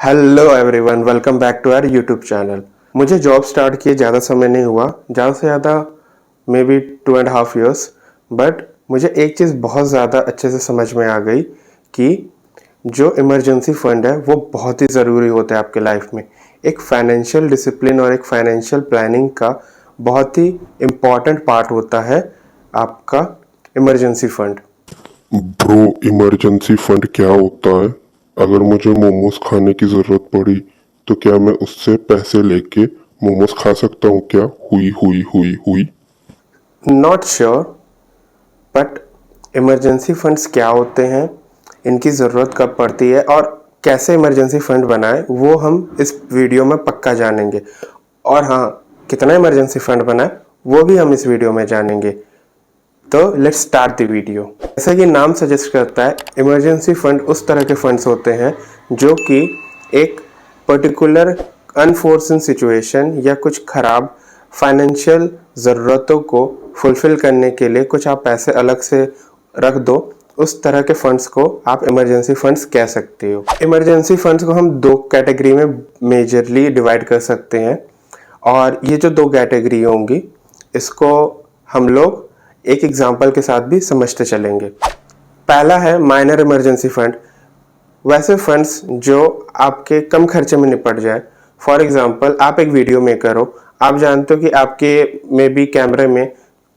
Hello everyone, welcome back to our YouTube channel. मुझे job start किए ज़्यादा समय नहीं हुआ, ज़्यादा से ज़्यादा मे बी 2.5 years। बट मुझे एक चीज़ बहुत ज़्यादा अच्छे से समझ में आ गई कि जो इमरजेंसी फंड है वो बहुत ही ज़रूरी होता है आपके लाइफ में। एक फाइनेंशियल डिसिप्लिन और एक फाइनेंशियल प्लानिंग का बहुत ही इम्पॉर्टेंट पार्ट होता है आपका emergency fund. Bro, emergency fund क्या होता है? अगर मुझे मोमोज खाने की जरूरत पड़ी तो क्या मैं उससे पैसे लेके मोमोज खा सकता हूँ क्या? हुई हुई हुई हुई। Not sure, but emergency funds क्या होते हैं, इनकी ज़रूरत कब पड़ती है और कैसे इमरजेंसी फंड बनाएं, वो हम इस वीडियो में पक्का जानेंगे। और हाँ, कितना इमरजेंसी फंड बनाएं वो भी हम इस वीडियो में जानेंगे। तो लेट्स स्टार्ट द वीडियो। जैसा कि नाम सजेस्ट करता है, इमरजेंसी फंड उस तरह के फंड्स होते हैं जो कि एक पर्टिकुलर अनफोर्सन सिचुएशन या कुछ खराब फाइनेंशियल ज़रूरतों को फुलफिल करने के लिए कुछ आप पैसे अलग से रख दो, उस तरह के फंड्स को आप इमरजेंसी फंड्स कह सकते हो। इमरजेंसी फंड्स को हम दो कैटेगरी में मेजरली डिवाइड कर सकते हैं, और ये जो दो कैटेगरी होंगी इसको हम लोग एक एग्जांपल के साथ भी समझते चलेंगे। पहला है माइनर इमरजेंसी फंड, वैसे फंड्स जो आपके कम खर्चे में निपट जाए। फॉर एग्जांपल, आप एक वीडियो मेकर हो, आप जानते हो कि आपके में भी कैमरे में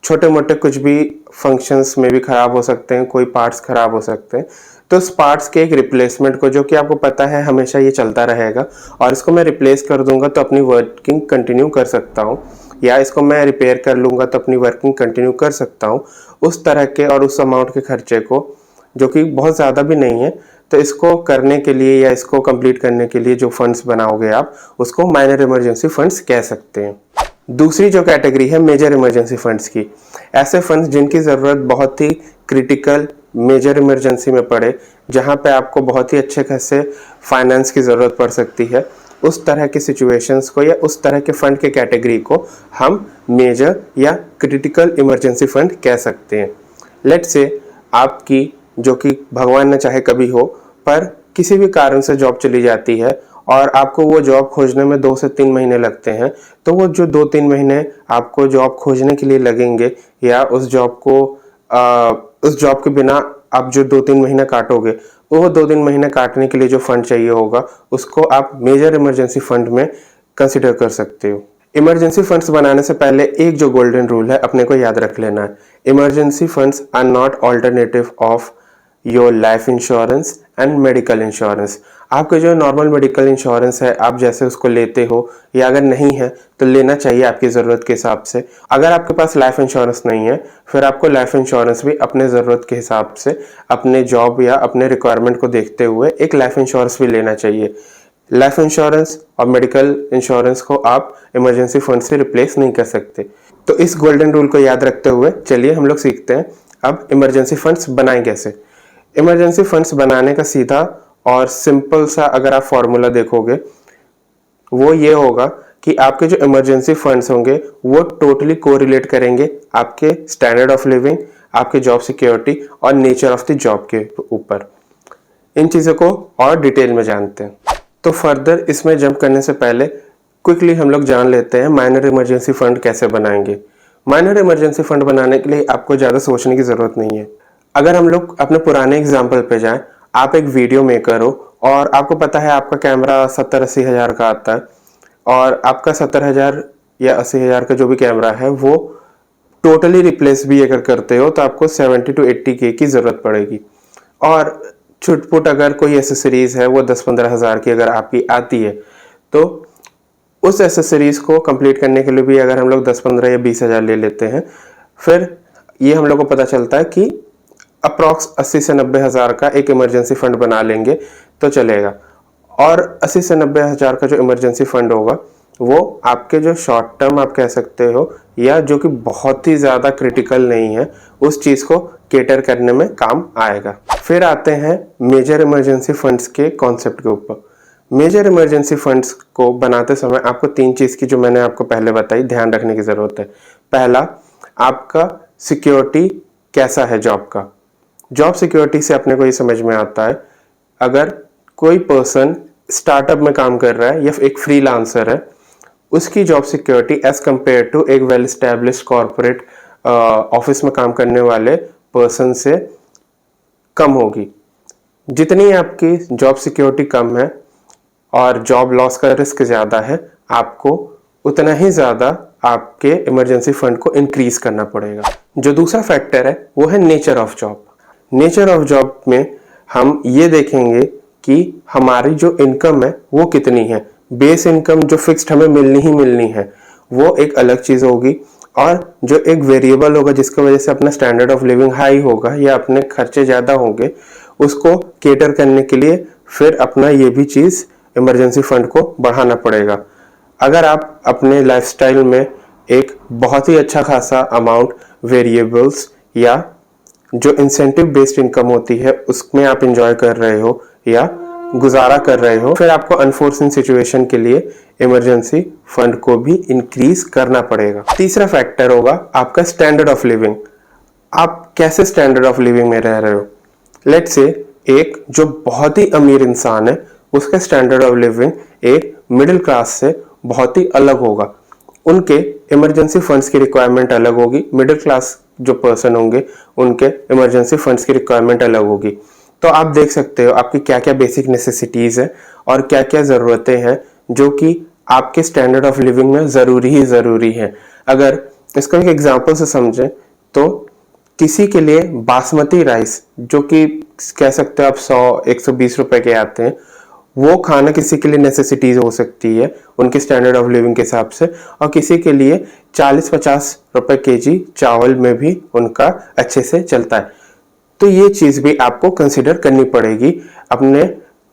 छोटे मोटे कुछ भी फंक्शंस में भी ख़राब हो सकते हैं, कोई पार्ट्स ख़राब हो सकते हैं। तो उस पार्ट्स के एक रिप्लेसमेंट को, जो कि आपको पता है हमेशा ये चलता रहेगा और इसको मैं रिप्लेस कर दूंगा तो अपनी वर्किंग कंटिन्यू कर सकता हूँ, या इसको मैं रिपेयर कर लूँगा तो अपनी वर्किंग कंटिन्यू कर सकता हूँ, उस तरह के और उस अमाउंट के खर्चे को, जो कि बहुत ज़्यादा भी नहीं है, तो इसको करने के लिए या इसको कंप्लीट करने के लिए जो फंड्स बनाओगे आप, उसको माइनर इमरजेंसी फंड्स कह सकते हैं। दूसरी जो कैटेगरी है मेजर इमरजेंसी फंड्स की, ऐसे फंड्स जिनकी ज़रूरत बहुत ही क्रिटिकल मेजर इमरजेंसी में पड़े, जहां पे आपको बहुत ही अच्छे खासे फाइनेंस की ज़रूरत पड़ सकती है, उस तरह के सिचुएशंस को या उस तरह के फंड के कैटेगरी को हम मेजर या क्रिटिकल इमरजेंसी फंड कह सकते हैं। लेट्स से आपकी, जो कि भगवान न चाहे कभी हो, पर किसी भी कारण से जॉब चली जाती है और आपको वो जॉब खोजने में 2 से 3 महीने लगते हैं, तो वो जो 2-3 महीने आपको जॉब खोजने के लिए लगेंगे, या उस जॉब के बिना आप जो 2-3 महीने काटोगे, वो 2-3 महीने काटने के लिए जो फंड चाहिए होगा, उसको आप मेजर इमरजेंसी फंड में कंसिडर कर सकते हो। इमरजेंसी फंड्स बनाने से पहले एक जो गोल्डन रूल है अपने को याद रख लेना है, emergency funds are not alternative of your life insurance and medical insurance. आपके जो नॉर्मल मेडिकल इंश्योरेंस है, आप जैसे उसको लेते हो, या अगर नहीं है तो लेना चाहिए आपकी ज़रूरत के हिसाब से। अगर आपके पास लाइफ इंश्योरेंस नहीं है, फिर आपको लाइफ इंश्योरेंस भी अपने ज़रूरत के हिसाब से, अपने जॉब या अपने रिक्वायरमेंट को देखते हुए एक लाइफ इंश्योरेंस भी लेना चाहिए। लाइफ इंश्योरेंस और मेडिकल इंश्योरेंस को आप इमरजेंसी फंड से रिप्लेस नहीं कर सकते। तो इस गोल्डन रूल को याद रखते हुए चलिए हम लोग सीखते हैं अब इमरजेंसी फंड्स बनाएं कैसे। इमरजेंसी फंड्स बनाने का सीधा और सिंपल सा अगर आप फॉर्मूला देखोगे, वो ये होगा कि आपके जो इमरजेंसी फंड्स होंगे वो टोटली कोरिलेट करेंगे आपके स्टैंडर्ड ऑफ लिविंग, आपके जॉब सिक्योरिटी और नेचर ऑफ द जॉब के ऊपर। इन चीज़ों को और डिटेल में जानते हैं। तो फर्दर इसमें जंप करने से पहले क्विकली हम लोग जान लेते हैं माइनर इमरजेंसी फंड कैसे बनाएंगे। माइनर इमरजेंसी फंड बनाने के लिए आपको ज़्यादा सोचने की ज़रूरत नहीं है। अगर हम लोग अपने पुराने एग्जाम्पल पे जाएं, आप एक वीडियो मेकर हो और आपको पता है आपका कैमरा 70-80 हज़ार का आता है, और आपका 70,000 या 80,000 का जो भी कैमरा है वो टोटली रिप्लेस भी अगर करते हो तो आपको 70 to 80K की ज़रूरत पड़ेगी। और छुटपुट अगर कोई एसेसरीज है वो 10-15 हज़ार की अगर आपकी आती है, तो उस एसेसरीज को कंप्लीट करने के लिए भी अगर हम लोग 10-15 या 20 हज़ार ले लेते हैं, फिर ये हम लोग को पता चलता है कि अप्रॉक्स 80 से 90 हज़ार का एक इमरजेंसी फंड बना लेंगे तो चलेगा। और 80 से 90 हज़ार का जो इमरजेंसी फंड होगा वो आपके जो शॉर्ट टर्म आप कह सकते हो, या जो कि बहुत ही ज़्यादा क्रिटिकल नहीं है, उस चीज़ को केटर करने में काम आएगा। फिर आते हैं मेजर इमरजेंसी फंड्स के कॉन्सेप्ट के ऊपर। मेजर इमरजेंसी फंड्स को बनाते समय आपको 3 चीज़ की, जो मैंने आपको पहले बताई, ध्यान रखने की ज़रूरत है। पहला, आपका सिक्योरिटी कैसा है जॉब का। जॉब सिक्योरिटी से अपने को ये समझ में आता है, अगर कोई पर्सन स्टार्टअप में काम कर रहा है या एक फ्रीलांसर है, उसकी job security as compare to एक वेल एस्टेब्लिश्ड कॉर्पोरेट ऑफिस में काम करने वाले पर्सन से कम होगी। जितनी आपकी जॉब सिक्योरिटी कम है और जॉब लॉस का रिस्क ज़्यादा है, आपको उतना ही ज़्यादा आपके इमरजेंसी फंड को इंक्रीज करना पड़ेगा। जो दूसरा फैक्टर है वो है nature of job. Nature of job में हम ये देखेंगे कि हमारी जो इनकम है वो कितनी है। बेस इनकम जो फिक्स्ड हमें मिलनी ही मिलनी है वो एक अलग चीज़ होगी, और जो एक वेरिएबल होगा जिसकी वजह से अपना स्टैंडर्ड ऑफ लिविंग हाई होगा या अपने खर्चे ज़्यादा होंगे, उसको केटर करने के लिए फिर अपना ये भी चीज़ इमरजेंसी फंड को बढ़ाना पड़ेगा। अगर आप अपने लाइफस्टाइल में एक बहुत ही अच्छा खासा अमाउंट वेरिएबल्स या जो इंसेंटिव बेस्ड इनकम होती है उसमें आप इंजॉय कर रहे हो या गुजारा कर रहे हो, फिर आपको अनफोर्सिन सिचुएशन के लिए इमरजेंसी फंड को भी इंक्रीज करना पड़ेगा। तीसरा फैक्टर होगा आपका स्टैंडर्ड ऑफ लिविंग। आप कैसे स्टैंडर्ड ऑफ लिविंग में रह रहे हो। लेट्स से एक जो बहुत ही अमीर इंसान है उसका स्टैंडर्ड ऑफ लिविंग एक मिडिल क्लास से बहुत ही अलग होगा। उनके इमरजेंसी फंड्स की रिक्वायरमेंट अलग होगी। मिडिल क्लास जो पर्सन होंगे उनके इमरजेंसी फंड्स की रिक्वायरमेंट अलग होगी। तो आप देख सकते हो आपकी क्या क्या बेसिक नेसेसिटीज है और क्या क्या ज़रूरतें हैं जो कि आपके स्टैंडर्ड ऑफ लिविंग में ज़रूरी ही ज़रूरी है। अगर इसको एक एग्जांपल से समझें तो किसी के लिए बासमती राइस जो कि कह सकते हो आप 100-120 रुपए के आते हैं, वो खाना किसी के लिए नेसेसिटीज हो सकती है उनके स्टैंडर्ड ऑफ लिविंग के हिसाब से, और किसी के लिए 40-50 रुपए केजी चावल में भी उनका अच्छे से चलता है। तो ये चीज़ भी आपको कंसिडर करनी पड़ेगी अपने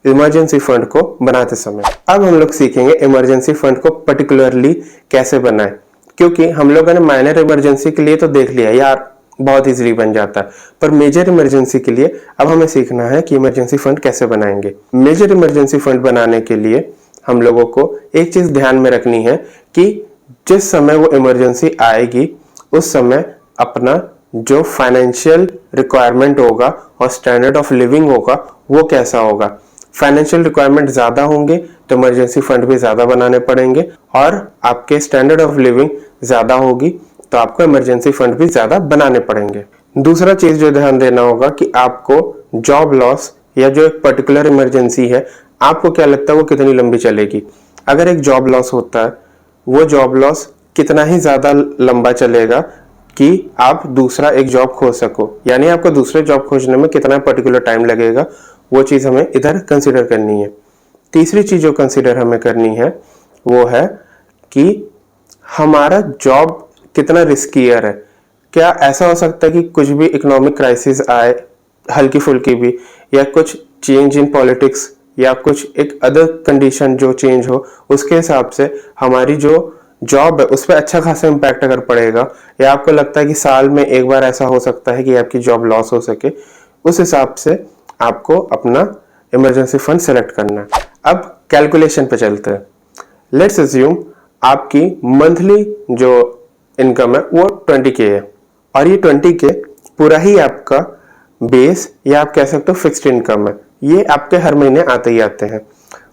इमरजेंसी फंड को बनाते समय। अब हम लोग सीखेंगे इमरजेंसी फंड को पर्टिकुलरली कैसे बनाएं, क्योंकि हम लोगों ने माइनर इमरजेंसी के लिए तो देख लिया यार बहुत इजीली बन जाता है, पर मेजर इमरजेंसी के लिए अब हमें सीखना है कि इमरजेंसी फंड कैसे बनाएंगे। मेजर इमरजेंसी फंड बनाने के लिए हम लोगों को एक चीज ध्यान में रखनी है कि जिस समय वो इमरजेंसी आएगी उस समय अपना जो फाइनेंशियल रिक्वायरमेंट होगा और स्टैंडर्ड ऑफ लिविंग होगा वो कैसा होगा। फाइनेंशियल रिक्वायरमेंट ज्यादा होंगे तो इमरजेंसी फंड भी ज्यादा बनाने पड़ेंगे, और आपके स्टैंडर्ड ऑफ लिविंग ज्यादा होगी तो आपको इमरजेंसी फंड भी ज्यादा बनाने पड़ेंगे। दूसरा चीज जो ध्यान देना होगा कि आपको जॉब लॉस या जो एक पर्टिकुलर इमरजेंसी है आपको क्या लगता है वो कितनी लंबी चलेगी। अगर एक जॉब लॉस होता है वो जॉब लॉस कितना ही ज्यादा लंबा चलेगा कि आप दूसरा एक जॉब खोज सको, यानी आपको दूसरे जॉब खोजने में कितना पर्टिकुलर टाइम लगेगा, वो चीज हमें इधर कंसिडर करनी है। तीसरी चीज जो कंसिडर हमें करनी है वो है कि हमारा जॉब कितना रिस्कियर है। क्या ऐसा हो सकता है कि कुछ भी इकोनॉमिक क्राइसिस आए हल्की फुल्की भी, या कुछ चेंज इन पॉलिटिक्स या कुछ एक अदर कंडीशन जो चेंज हो, उसके हिसाब से हमारी जो जॉब है उस पर अच्छा खासा इम्पैक्ट अगर पड़ेगा, या आपको लगता है कि साल में एक बार ऐसा हो सकता है कि आपकी जॉब लॉस हो सके, उस हिसाब से आपको अपना इमरजेंसी फंड सेलेक्ट करना है। अब कैलकुलेशन पे चलते हैं। लेट्स अज्यूम आपकी मंथली जो इनकम है वो 20K है, और ये 20K पूरा ही आपका बेस या आप कह सकते हो फिक्स्ड इनकम है। ये आपके हर महीने आते ही आते हैं,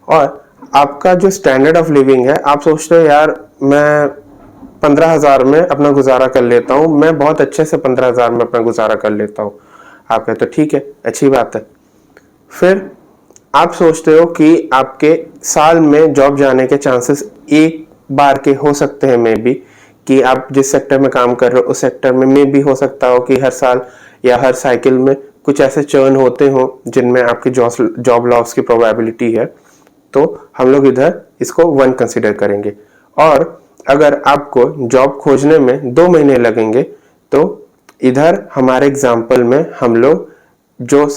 और आपका जो स्टैंडर्ड ऑफ लिविंग है आप सोचते हो यार मैं 15,000 में अपना गुजारा कर लेता हूँ, मैं बहुत अच्छे से 15,000 में अपना गुजारा कर लेता हूँ। आप कहते हो ठीक है अच्छी बात है। फिर आप सोचते हो कि आपके साल में जॉब जाने के चांसेस एक बार के हो सकते हैं, मे बी कि आप जिस सेक्टर में काम कर रहे हो उस सेक्टर में मे भी हो सकता हो कि हर साल या हर साइकिल में कुछ ऐसे चर्न होते हो जिनमें आपकी जॉब लॉस की प्रोबेबिलिटी है। तो हम लोग इधर इसको 1 कंसिडर करेंगे, और अगर आपको जॉब खोजने में 2 महीने लगेंगे तो इधर हमारे एग्जाम्पल में हम लोग जो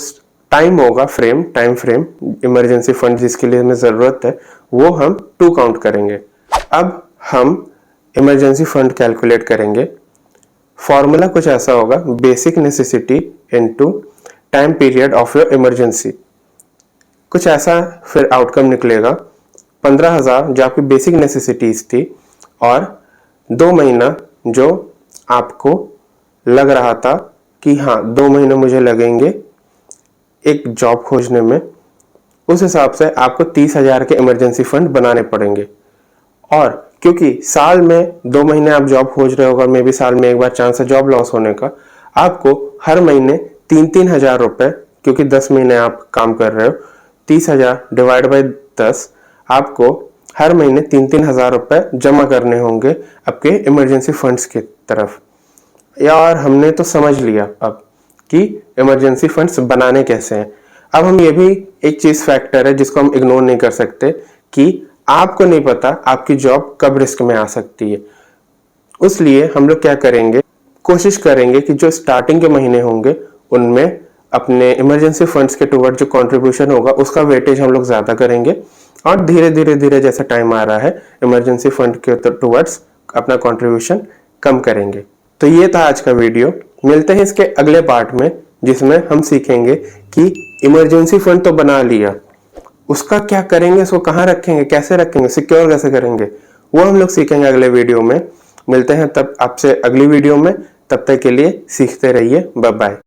टाइम होगा टाइम फ्रेम इमरजेंसी फंड जिसके लिए हमें ज़रूरत है वो हम 2 काउंट करेंगे। अब हम इमरजेंसी फंड कैलकुलेट करेंगे। फॉर्मूला कुछ ऐसा होगा, basic necessity into time period of your emergency. कुछ ऐसा फिर आउटकम निकलेगा। 15,000 जो आपकी बेसिक नेसेसिटीज थी, और 2 महीना जो आपको लग रहा था कि हाँ 2 महीने मुझे लगेंगे एक जॉब खोजने में, उस हिसाब से आपको 30,000 के इमरजेंसी फंड बनाने पड़ेंगे। और क्योंकि साल में 2 महीने आप जॉब खोज रहे हो और मे भी साल में एक बार चांस है जॉब लॉस होने का, आपको हर महीने 3-3 हज़ार रुपए, क्योंकि 10 महीने आप काम कर रहे हो, 30,000 डिवाइड बाई 10, आपको हर महीने 3-3 हज़ार रुपए जमा करने होंगे आपके इमरजेंसी फंड्स की तरफ। यार हमने तो समझ लिया अब कि इमरजेंसी फंड्स बनाने कैसे हैं। अब हम ये भी एक चीज फैक्टर है जिसको हम इग्नोर नहीं कर सकते कि आपको नहीं पता आपकी जॉब कब रिस्क में आ सकती है। इसलिए हम लोग क्या करेंगे, कोशिश करेंगे कि जो स्टार्टिंग के महीने होंगे उनमें अपने इमरजेंसी फंड्स के टुवर्ड जो कंट्रीब्यूशन होगा उसका वेटेज हम लोग ज्यादा करेंगे, और धीरे धीरे धीरे जैसा टाइम आ रहा है इमरजेंसी फंड के टुवर्ड्स अपना कंट्रीब्यूशन कम करेंगे। तो ये था आज का वीडियो। मिलते हैं इसके अगले पार्ट में जिसमें हम सीखेंगे कि इमरजेंसी फंड तो बना लिया, उसका क्या करेंगे, उसको कहाँ रखेंगे, कैसे रखेंगे, सिक्योर कैसे करेंगे, वो हम लोग सीखेंगे अगले वीडियो में। मिलते हैं तब आपसे अगली वीडियो में, तब तक के लिए सीखते रहिए। Bye bye.